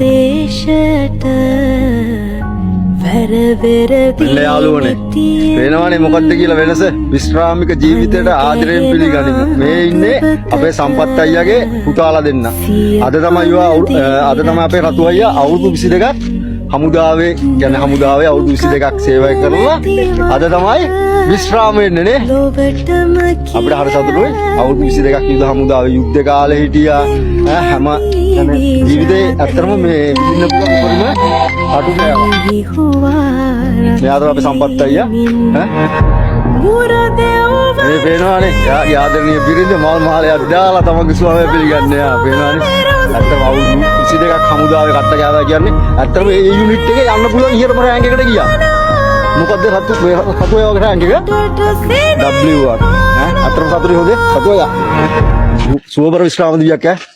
දේශයට යාළුවනේ වෙනවනේ මොකද්ද කියලා වෙනස විශ්‍රාමික ජීවිතයට ආදරයෙන් පිළිගනිමු මේ ඉන්නේ අපේ සම්පත් අයියාගේ පුතාලා දෙන්න අද තමයි අපේ රතු අයියා අවුරුදු 22ක් හමුදාවේ කියන්නේ හමුදාවේ අවුරුදු 22ක් සේවය කරලා අද තමයි විශ්‍රාම වෙන්නේ නේ අපිට හරි සතුටුයි අවුරුදු 22ක් යුද හමුදාවේ යුද්ධ කාලේ හිටියා හැම ජීවිතේ ඇත්තටම මේ විඳින්න පුළුවන් අඩු නෑ මෙයාද අපේ සම්පත් අයියා මේ පේනවානේ යාගේ ආදරණීය බිරිඳ මල් මාලයක් දාලා තමන්ගේ ස්වාමියා පිළිගන්නේ යා පේනවානේ ඇත්තම අවුරුදු 22ක් හමුදාවේ කට්ට ගෑවා කියන්නේ ඇත්තම මේ යුනිට් එකේ යන්න පුළුවන් ඉහළම රෑන්ක් එකට ගියා මොකද්ද රතු ඔය වගේ රෑන්ක් එක W1 ඇත්තම සතුටුයි හොදේ සතුටුයි සුවබර විශ්‍රාම දිවියක්